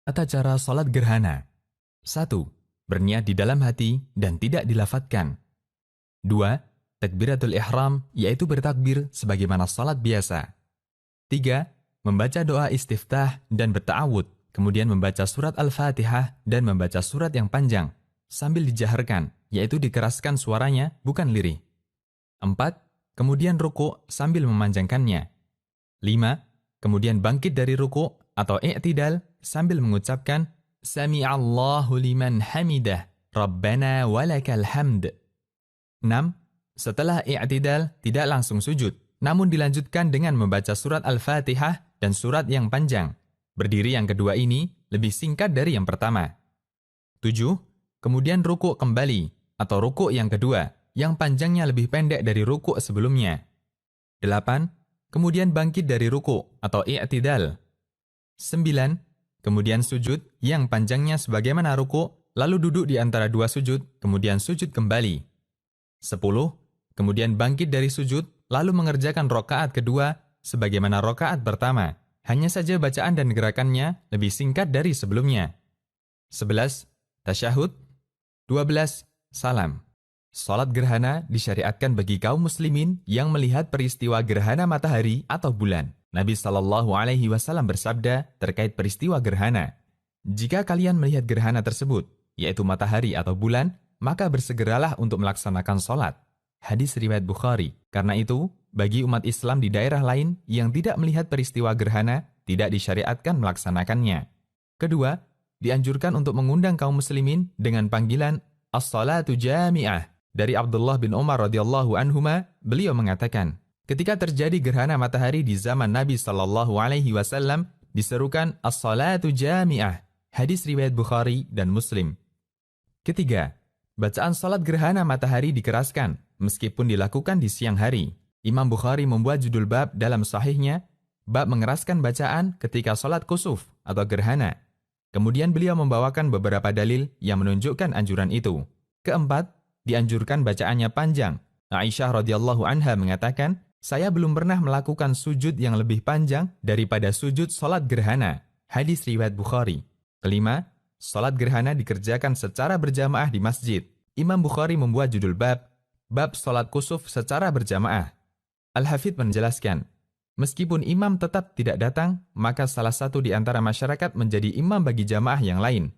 Tata cara salat gerhana. 1. Berniat di dalam hati dan tidak dilafatkan. 2. Takbiratul ihram, yaitu bertakbir sebagaimana salat biasa. 3. Membaca doa istiftah dan berta'awud, kemudian membaca surat Al-Fatihah dan membaca surat yang panjang, sambil dijaharkan, yaitu dikeraskan suaranya, bukan lirih. 4. Kemudian ruku' sambil memanjangkannya. 5. Kemudian bangkit dari ruku' atau i'tidal sambil mengucapkan Sami'allahu liman hamidah, Rabbana walakal hamd. 6. Setelah i'tidal tidak langsung sujud, namun dilanjutkan dengan membaca surat Al-Fatihah dan surat yang panjang. Berdiri yang kedua ini lebih singkat dari yang pertama. 7. Kemudian rukuk kembali atau rukuk yang kedua, yang panjangnya lebih pendek dari rukuk sebelumnya. 8. Kemudian bangkit dari rukuk atau i'tidal. 9. Kemudian sujud yang panjangnya sebagaimana rukuk, lalu duduk di antara dua sujud, kemudian sujud kembali. 10. Kemudian bangkit dari sujud, lalu mengerjakan rokaat kedua sebagaimana rokaat pertama. Hanya saja bacaan dan gerakannya lebih singkat dari sebelumnya. 11. Tasyahud. 12. Salam. Salat gerhana disyariatkan bagi kaum muslimin yang melihat peristiwa gerhana matahari atau bulan. Nabi SAW bersabda terkait peristiwa gerhana. Jika kalian melihat gerhana tersebut, yaitu matahari atau bulan, maka bersegeralah untuk melaksanakan salat. Hadis riwayat Bukhari. Karena itu, bagi umat Islam di daerah lain yang tidak melihat peristiwa gerhana, tidak disyariatkan melaksanakannya. Kedua, dianjurkan untuk mengundang kaum muslimin dengan panggilan As-salatu jami'ah. Dari Abdullah bin Umar radhiyallahu anhuma, beliau mengatakan, ketika terjadi gerhana matahari di zaman Nabi SAW, diserukan As-salatu jami'ah. Hadis riwayat Bukhari dan Muslim. Ketiga, bacaan salat gerhana matahari dikeraskan, meskipun dilakukan di siang hari. Imam Bukhari membuat judul bab dalam sahihnya, bab mengeraskan bacaan ketika salat kusuf atau gerhana. Kemudian beliau membawakan beberapa dalil yang menunjukkan anjuran itu. Keempat, dianjurkan bacaannya panjang. Aisyah radhiyallahu anha mengatakan, saya belum pernah melakukan sujud yang lebih panjang daripada sujud salat gerhana. Hadis riwayat Bukhari. Kelima, salat gerhana dikerjakan secara berjamaah di masjid. Imam Bukhari membuat judul bab salat kusuf secara berjamaah. Al-Hafidh menjelaskan, meskipun imam tetap tidak datang, maka salah satu di antara masyarakat menjadi imam bagi jamaah yang lain.